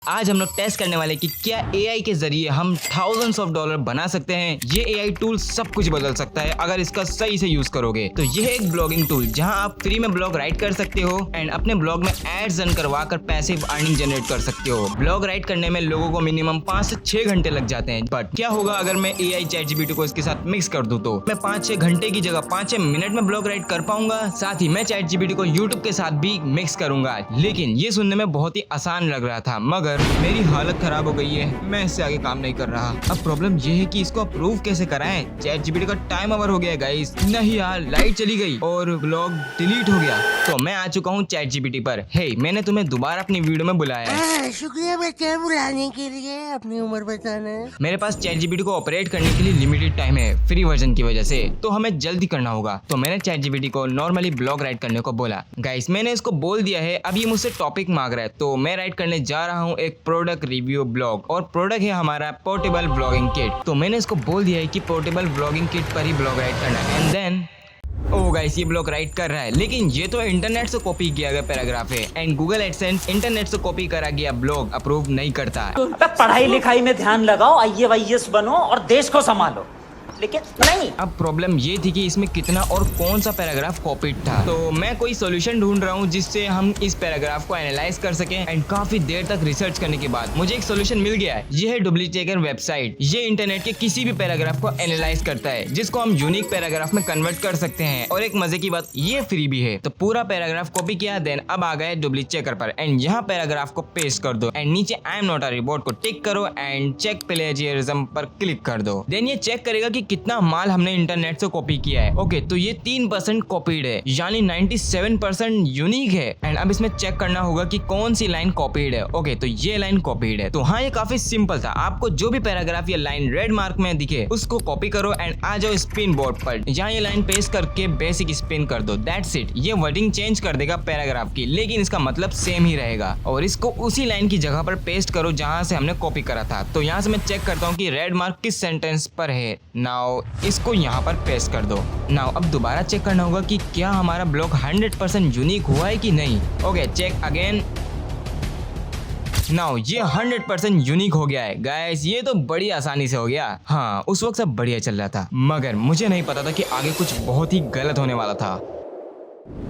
आज हम लोग टेस्ट करने वाले कि क्या एआई के जरिए हम थाउजेंड्स ऑफ डॉलर बना सकते हैं। ये एआई टूल सब कुछ बदल सकता है अगर इसका सही से यूज करोगे। तो ये है एक ब्लॉगिंग टूल जहां आप फ्री में ब्लॉग राइट कर सकते हो एंड अपने ब्लॉग में एड्स रन करवा कर पैसिव अर्निंग जनरेट कर सकते हो। ब्लॉग राइट करने में लोगों को मिनिमम 5 से 6 घंटे लग जाते हैं, बट क्या होगा अगर मैं एआई ChatGPT को इसके साथ मिक्स कर दूं तो मैं 5-6 घंटे की जगह 5-6 मिनट में ब्लॉग राइट कर पाऊंगा। साथ ही मैं ChatGPT को यूट्यूब के साथ भी मिक्स करूंगा। लेकिन ये सुनने में बहुत ही आसान लग रहा था, मगर मेरी हालत खराब हो गई है, मैं इससे आगे काम नहीं कर रहा। अब प्रॉब्लम ये है कि इसको अप्रूव कैसे कराएं। ChatGPT का टाइम ओवर हो गया गाइस। नहीं यार, लाइट चली गई और ब्लॉग डिलीट हो गया। तो मैं आ चुका हूँ ChatGPT पर। हे, मैंने तुम्हें दोबारा अपनी वीडियो में बुलाया है। शुक्रिया बच्चा बुलाने के लिए। अपनी उम्र बताना। मेरे पास ChatGPT को ऑपरेट करने के लिए लिमिटेड टाइम है फ्री वर्जन की वजह से, तो हमें जल्दी करना होगा। तो मैंने ChatGPT को नॉर्मली ब्लॉग राइट करने को बोला। गाइस, मैंने इसको बोल दिया है, अब ये मुझसे टॉपिक मांग रहा है, तो मैं राइट करने जा रहा हूँ एक प्रोडक्ट रिव्यू ब्लॉग, और प्रोडक्ट है हमारा पोर्टेबल ब्लॉगिंग किट। तो मैंने इसको बोल दिया है कि पोर्टेबल ब्लॉगिंग किट पर ही ब्लॉग राइट करना है। एंड देन ओह गाइस, ये ब्लॉग राइट कर रहा है, लेकिन ये तो इंटरनेट से कॉपी किया गया पैराग्राफ है एंड गूगल एडसेंस इंटरनेट से कॉपी करा गया ब्लॉग अप्रूव नहीं करता। पढ़ाई लिखाई में ध्यान लगाओ, IAS बनो और देश को संभालो, लेकिन नहीं। अब प्रॉब्लम ये थी कि इसमें कितना और कौन सा पैराग्राफ कॉपीड था। तो मैं कोई सॉल्यूशन ढूंढ रहा हूँ जिससे हम इस पैराग्राफ को एनालाइज कर सकें। एंड काफी देर तक रिसर्च करने के बाद मुझे एक सॉल्यूशन मिल गया है। ये है डुप्लीचेकर वेबसाइट। ये इंटरनेट के किसी भी पैराग्राफ को एनालाइज करता है, जिसको हम यूनिक पैराग्राफ में कन्वर्ट कर सकते हैं। और एक मजे की बात, ये फ्री भी है। तो पूरा पैराग्राफ कॉपी किया, देन अब आ गए डुप्लीचेकर पर एंड यहाँ पैराग्राफ को पेस्ट कर दो एंड नीचे I am not a robot को टिक करो एंड चेक प्लेजियरिज्म पर क्लिक कर दो। देन ये चेक करेगा कि कितना माल हमने इंटरनेट से कॉपी किया है। ओके, तो ये 3% कॉपीड है, यानी 97% यूनिक है। एंड अब इसमें चेक करना होगा कि कौन सी लाइन कॉपीड है। ओके, तो ये लाइन कॉपीड है। तो हाँ, ये काफी सिंपल था। आपको जो भी पैराग्राफ या लाइन रेड मार्क में दिखे उसको कॉपी करो एंड आ जाओ स्पिन बोर्ड पर। यहाँ ये लाइन पेस्ट करके बेसिक स्पिन कर दो, दैट्स इट। ये वर्डिंग चेंज कर देगा पैराग्राफ की, लेकिन इसका मतलब सेम ही रहेगा। और इसको उसी लाइन की जगह पर पेस्ट करो जहाँ से हमने कॉपी करा था। तो यहाँ से मैं चेक करता हूँ कि रेड मार्क किस सेंटेंस पर है। नाउ इसको यहाँ पर पेस्ट कर दो। नाउ अब दोबारा चेक करना होगा कि क्या हमारा ब्लॉग 100% यूनिक हुआ है कि नहीं। Okay, check again. नाउ ये 100% यूनिक हो गया है। गाइस, ये तो बड़ी आसानी से हो गया। हाँ, उस वक्त सब बढ़िया चल रहा था, मगर मुझे नहीं पता था कि आगे कुछ बहुत ही गलत होने वाला था।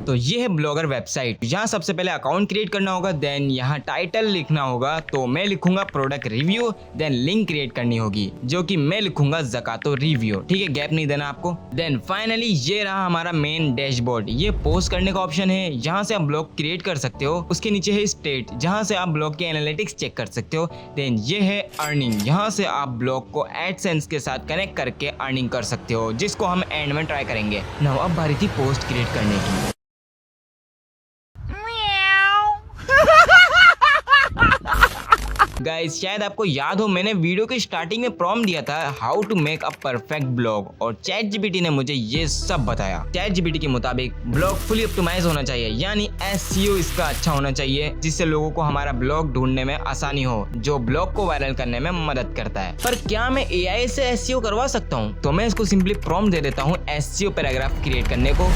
तो ये है ब्लॉगर वेबसाइट। यहाँ सबसे पहले अकाउंट क्रिएट करना होगा, देन यहाँ टाइटल लिखना होगा। तो मैं लिखूंगा product review, then link create करनी होगी जो कि मैं लिखूंगा ज़कातो रिव्यू। ठीक है, गैप नहीं देना आपको। देन फाइनली ये रहा हमारा मेन डैशबोर्ड। ये पोस्ट करने का ऑप्शन है, यहाँ से आप ब्लॉग क्रिएट कर सकते हो। उसके नीचे है स्टेट, जहाँ से आप ब्लॉग के एनालिटिक्स चेक कर सकते हो। देन ये है अर्निंग, यहाँ से आप ब्लॉग को एडसेंस के साथ कनेक्ट करके अर्निंग कर सकते हो, जिसको हम एंड में ट्राई करेंगे। नाउ अब बारी थी पोस्ट क्रिएट करने की। गाइस, शायद आपको याद हो, मैंने वीडियो के स्टार्टिंग में प्रॉम्प्ट दिया था how to make a perfect blog, और ChatGPT ने मुझे ये सब बताया। ChatGPT के मुताबिक ब्लॉग फुली ऑप्टिमाइज होना चाहिए, यानी SEO इसका अच्छा होना चाहिए, जिससे लोगों को हमारा ब्लॉग ढूंढने में आसानी हो, जो ब्लॉग को वायरल करने में मदद करता है। पर क्या मैं AI से SEO करवा सकता हूँ? तो मैं इसको सिंपली प्रॉम्प्ट दे देता हूँ SEO पैराग्राफ क्रिएट करने को।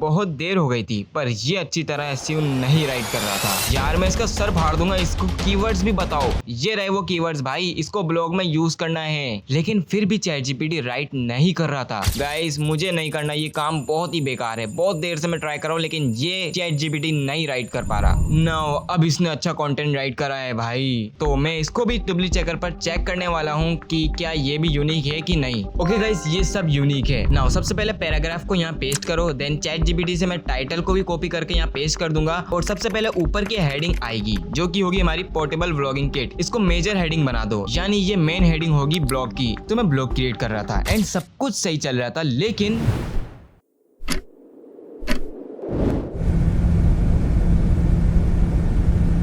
बहुत देर हो गई थी, पर ये अच्छी तरह SEO नहीं राइट कर रहा था। यार, मैं इसका सर फाड़ दूंगा। इसको कीवर्ड्स भी बताओ। ये रहे वो कीवर्ड्स भाई, इसको ब्लॉग में यूज करना है। लेकिन फिर भी ChatGPT राइट नहीं कर रहा था। गाइस, मुझे नहीं करना, ये काम बहुत ही बेकार है। बहुत देर से मैं ट्राई कर रहा हूँ, लेकिन ये ChatGPT नहीं राइट कर पा रहा। नाउ अब इसने अच्छा कंटेंट राइट करा है भाई, तो मैं इसको भी डुप्लीचेकर पर चेक करने वाला हूँ कि क्या ये भी यूनिक है कि नहीं। ओके गाइस, ये सब यूनिक है। नाउ सबसे पहले पैराग्राफ को यहाँ पेस्ट करो, देन ChatGPT से मैं टाइटल को भी कॉपी करके यहाँ पेस्ट कर दूंगा। और सबसे पहले ऊपर की हेडिंग आएगी जो कि होगी हमारी पोर्टेबल ब्लॉगिंग किट। इसको मेजर हेडिंग बना दो, यानी ये मेन हेडिंग होगी ब्लॉग की। तो मैं ब्लॉग क्रिएट कर रहा था एंड सब कुछ सही चल रहा था, लेकिन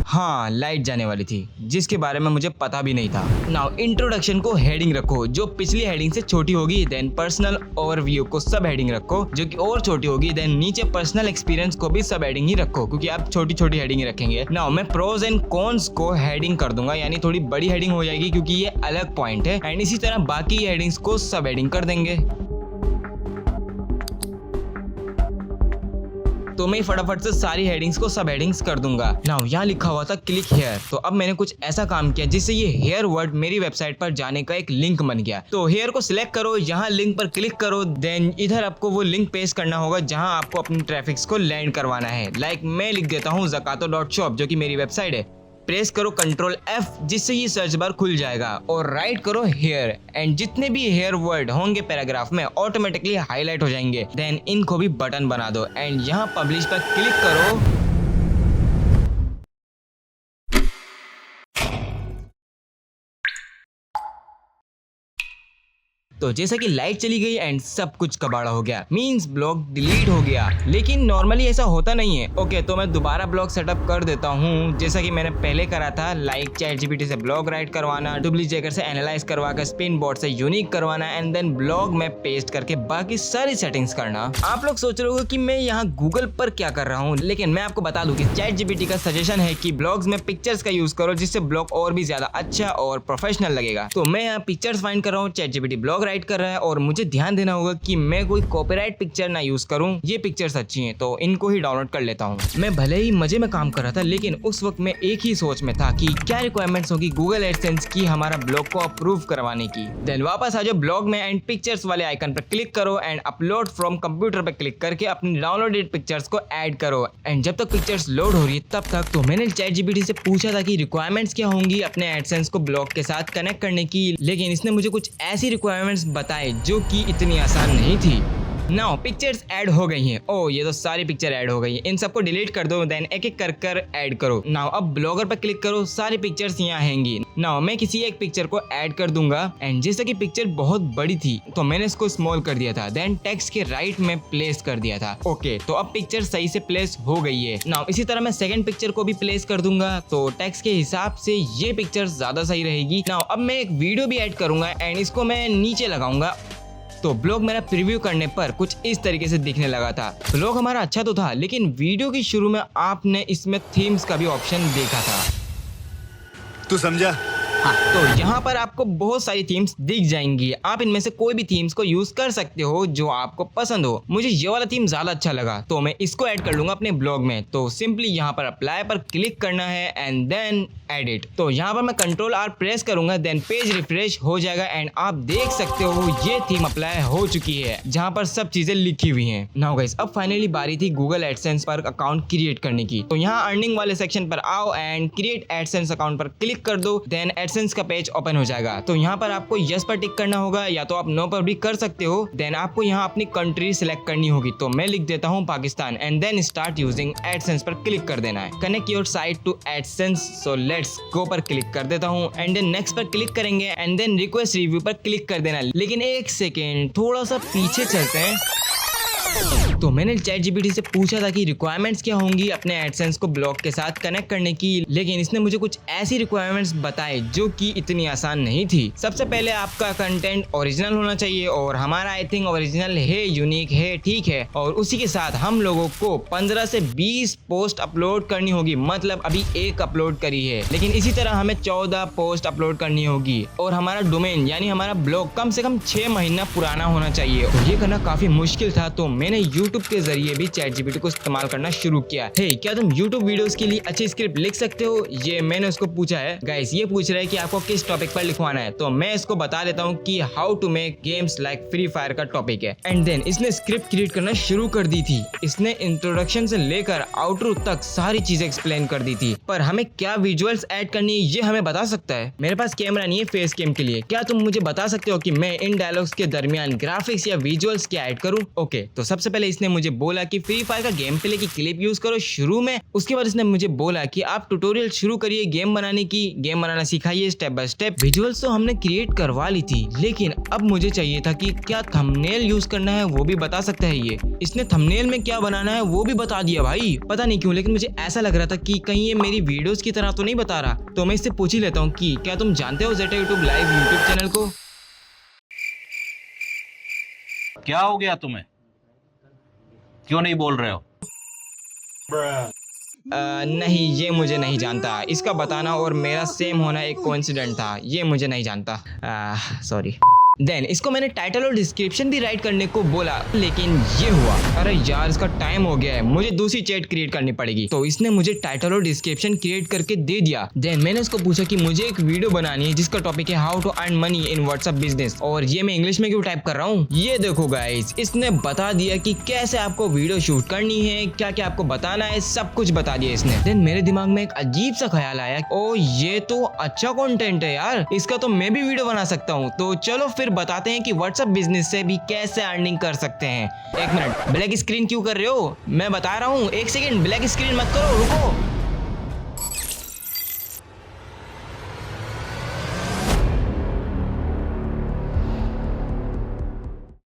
हाँ, लाइट जाने वाली थी, जिसके बारे में मुझे पता भी नहीं था। नाउ इंट्रोडक्शन को हेडिंग रखो जो पिछली हेडिंग से छोटी होगी। देन पर्सनल ओवरव्यू को सब हेडिंग रखो जो कि और छोटी होगी। देन नीचे पर्सनल एक्सपीरियंस को भी सब हेडिंग ही रखो, क्योंकि आप छोटी छोटी हेडिंग रखेंगे। नाउ मैं प्रोज एंड कॉन्स को हेडिंग कर दूंगा, यानी थोड़ी बड़ी हेडिंग हो जाएगी क्योंकि ये अलग पॉइंट है। एंड इसी तरह बाकी हेडिंग्स को सब हेडिंग कर देंगे। तो मैं फटाफट से सारी हेडिंग्स को सब हेडिंग्स कर दूंगा। नाउ यहाँ लिखा हुआ था क्लिक हेयर, तो अब मैंने कुछ ऐसा काम किया जिससे ये हेयर वर्ड मेरी वेबसाइट पर जाने का एक लिंक बन गया। तो हेयर को सिलेक्ट करो, यहाँ लिंक पर क्लिक करो, देन इधर आपको वो लिंक पेस्ट करना होगा जहाँ आपको अपनी ट्रैफिक्स को लैंड करवाना है। लाइक मैं लिख देता हूँ zakato.shop जो कि मेरी वेबसाइट है। प्रेस करो Ctrl F जिससे ये सर्च बार खुल जाएगा और राइट करो हेयर एंड जितने भी हेयर वर्ड होंगे पैराग्राफ में ऑटोमेटिकली हाईलाइट हो जाएंगे। देन इनको भी बटन बना दो एंड यहाँ पब्लिश पर क्लिक करो। तो जैसा कि लाइट चली गई एंड सब कुछ कबाड़ा हो गया, मींस ब्लॉग डिलीट हो गया। लेकिन नॉर्मली ऐसा होता नहीं है। ओके, तो मैं दोबारा ब्लॉग सेटअप कर देता हूँ जैसा कि मैंने पहले करा था। लाइक ChatGPT से ब्लॉग राइट करवाना, डुप्लीकेटर से एनालाइज करवा कर स्पिन बोर्ड से यूनिक करवाना एंड देन ब्लॉग में पेस्ट करके बाकी सारी सेटिंग्स करना। आप लोग सोच रहे हो कि मैं यहाँ गूगल पर क्या कर रहा हूँ, लेकिन मैं आपको बता दूं कि ChatGPT का सजेशन है कि ब्लॉग्स में पिक्चर्स का यूज करो जिससे ब्लॉग और भी ज्यादा अच्छा और प्रोफेशनल लगेगा। तो मैं यहाँ पिक्चर्स फाइंड कर रहा हूँ, ChatGPT ब्लॉग राइट कर रहा है और मुझे ध्यान देना होगा कि मैं कोई कॉपीराइट पिक्चर ना यूज करूं। ये पिक्चर्स अच्छी हैं तो इनको ही डाउनलोड कर लेता हूं। मैं भले ही मजे में काम कर रहा था लेकिन उस वक्त मैं एक ही सोच में था कि क्या रिक्वायरमेंट्स होगी गूगल एडसेंस की हमारा ब्लॉग को अप्रूव करवाने की। देन वापस आ जाओ ब्लॉग में एंड पिक्चर्स वाले आइकन पर क्लिक करो एंड अपलोड फ्रॉम कंप्यूटर पर क्लिक करके अपनी डाउनलोडेड पिक्चर्स को ऐड करो। एंड जब तक पिक्चर्स लोड हो रही है तब तक तो मैंने ChatGPT से पूछा था कि रिक्वायरमेंट्स क्या होंगी अपने एडसेंस को ब्लॉग के साथ कनेक्ट करने की, लेकिन इसने मुझे कुछ ऐसी रिक्वायरमेंट्स बताए जो कि इतनी आसान नहीं थी। नाउ पिक्चर्स ऐड हो गई हैं। ओ ये तो सारी पिक्चर ऐड हो गई हैं। इन सबको डिलीट कर दो देन एक एक कर ऐड करो। नाउ अब ब्लॉगर पर क्लिक करो, सारी पिक्चर्स यहाँ आएंगी। नाउ मैं किसी एक पिक्चर को ऐड कर दूंगा एंड जैसे कि पिक्चर बहुत बड़ी थी तो मैंने इसको स्मॉल कर दिया था, देन टेक्स्ट के राइट में प्लेस कर दिया था। ओके, तो अब पिक्चर सही से प्लेस हो गई है। नाउ इसी तरह मैं सेकंड पिक्चर को भी प्लेस कर दूंगा तो टेक्स्ट के हिसाब से ये पिक्चर ज्यादा सही रहेगी। नाउ अब मैं एक वीडियो भी ऐड करूंगा एंड इसको मैं नीचे लगाऊंगा। तो ब्लॉग मेरा प्रीव्यू करने पर कुछ इस तरीके से दिखने लगा था। ब्लॉग हमारा अच्छा तो था लेकिन वीडियो की शुरू में आपने इसमें थीम्स का भी ऑप्शन देखा था। तू समझा? हाँ, तो यहाँ पर आपको बहुत सारी थीम्स दिख जाएंगी। आप इनमें से कोई भी थीम्स को यूज कर सकते हो जो आपको पसंद हो। मुझे ये वाला थीम ज्यादा अच्छा लगा तो मैं इसको ऐड कर लूंगा अपने ब्लॉग में। तो सिंपली यहाँ पर अप्लाई पर क्लिक करना है एंड देन एडिट। तो यहाँ पर मैं Ctrl R प्रेस करूंगा देन पेज रिफ्रेश हो जाएगा एंड आप देख सकते हो ये थीम अप्लाई हो चुकी है जहाँ पर सब चीजें लिखी हुई हैं। नाउ गाइस, अब फाइनली बारी थी गूगल एडसेंस पर अकाउंट क्रिएट करने की। तो यहाँ अर्निंग वाले सेक्शन पर आओ एंड क्रिएट एडसेंस अकाउंट पर क्लिक कर दो, देन एडसेंस का पेज ओपन हो जाएगा। तो यहाँ पर आपको यस पर टिक करना होगा या तो आप नो पर भी कर सकते हो। देन आपको यहाँ अपनी कंट्री सिलेक्ट करनी होगी तो मैं लिख देता हूँ Pakistan and then start using AdSense पर क्लिक कर देना है। Connect your site to AdSense, so let's go पर क्लिक कर देता हूँ एंड देन नेक्स्ट पर क्लिक करेंगे एंड देन रिक्वेस्ट रिव्यू पर क्लिक कर देना। लेकिन एक सेकेंड, थोड़ा सा पीछे चलते हैं। तो मैंने ChatGPT से पूछा था कि रिक्वायरमेंट्स क्या होंगी अपने एडसेंस को ब्लॉग के साथ कनेक्ट करने की, लेकिन इसने मुझे कुछ ऐसी रिक्वायरमेंट्स बताए जो कि इतनी आसान नहीं थी। सबसे पहले आपका कंटेंट ओरिजिनल होना चाहिए और हमारा आई थिंक ओरिजिनल है, यूनिक है, ठीक है। और उसी के साथ हम लोगों को 15 से 20 पोस्ट अपलोड करनी होगी, मतलब अभी एक अपलोड करी है, लेकिन इसी तरह हमें 14 पोस्ट अपलोड करनी होगी। और हमारा डोमेन यानी हमारा ब्लॉग कम से कम 6 महीना पुराना होना चाहिए। और ये करना काफी मुश्किल था तो मैंने YouTube के जरिए भी ChatGPT को इस्तेमाल करना शुरू किया। हे, क्या तुम YouTube वीडियोस के लिए अच्छी स्क्रिप्ट लिख सकते हो? ये मैंने उसको पूछा है। गाइस, ये पूछ रहा है कि आपको किस टॉपिक पर लिखवाना है, तो मैं इसको बता देता हूँ कि how to make games like Free Fire का टॉपिक है। एंड देन इसने स्क्रिप्ट क्रिएट करना शुरू कर दी थी। इसने इंट्रोडक्शन से लेकर आउटरो तक सारी चीजें एक्सप्लेन कर दी थी। पर हमें क्या विजुअल्स ऐड करनी है ये हमें बता सकता है? मेरे पास कैमरा नहीं है फेस कैम के लिए। क्या तुम मुझे बता सकते हो कि मैं इन डायलॉग्स के दरमियान ग्राफिक्स या विजुअल्स क्या ऐड करूँ? ओके, तो सबसे पहले इसने मुझे बोला कि फ्री फायर का गेम प्ले की क्लिप यूज करो शुरू में। उसके बाद इसने मुझे बोला कि आप ट्यूटोरियल शुरू करिए गेम बनाने की, गेम बनाना सिखाइए स्टेप बाय स्टेप। विजुअल्स तो हमने क्रिएट करवा ली थी, लेकिन अब मुझे चाहिए था कि क्या थंबनेल यूज करना है वो भी बता सकता है ये। इसने थंबनेल में क्या बनाना है वो भी बता दिया भाई। पता नहीं क्यों, लेकिन मुझे ऐसा लग रहा था कि कहीं ये मेरी वीडियोस की तरह तो नहीं बता रहा। तो मैं इससे पूछ ही लेता हूँ कि क्या तुम जानते हो जेटा यूट्यूब लाइव यूट्यूब चैनल को? क्या हो गया तुम्हें? क्यों नहीं बोल रहे हो? नहीं, ये मुझे नहीं जानता। इसका बताना और मेरा सेम होना एक कोइंसिडेंट था। ये मुझे नहीं जानता, सॉरी। देन इसको मैंने टाइटल और डिस्क्रिप्शन भी राइट करने को बोला, लेकिन ये हुआ, अरे यार इसका टाइम हो गया है, मुझे दूसरी चैट क्रिएट करनी पड़ेगी। तो इसने मुझे टाइटल और डिस्क्रिप्शन क्रिएट करके दे दिया। देन मैंने इसको पूछा कि मुझे एक वीडियो बनानी है जिसका टॉपिक है how to earn money in WhatsApp business. और ये मैं इंग्लिश में क्यों टाइप कर रहा हूँ, ये देखो गाइस, इसने बता दिया कि कैसे आपको वीडियो शूट करनी है, क्या क्या आपको बताना है, सब कुछ बता दिया इसने। देन मेरे दिमाग में एक अजीब सा ख्याल आया, ओ ये तो अच्छा कंटेंट है यार, इसका तो मैं भी वीडियो बना सकता हूँ। तो चलो फिर बताते हैं कि व्हाट्सएप बिजनेस से भी कैसे अर्निंग कर सकते हैं। एक मिनट, ब्लैक स्क्रीन क्यों कर रहे हो, मैं बता रहा हूँ, एक सेकंड, ब्लैक स्क्रीन मत करो, रुको।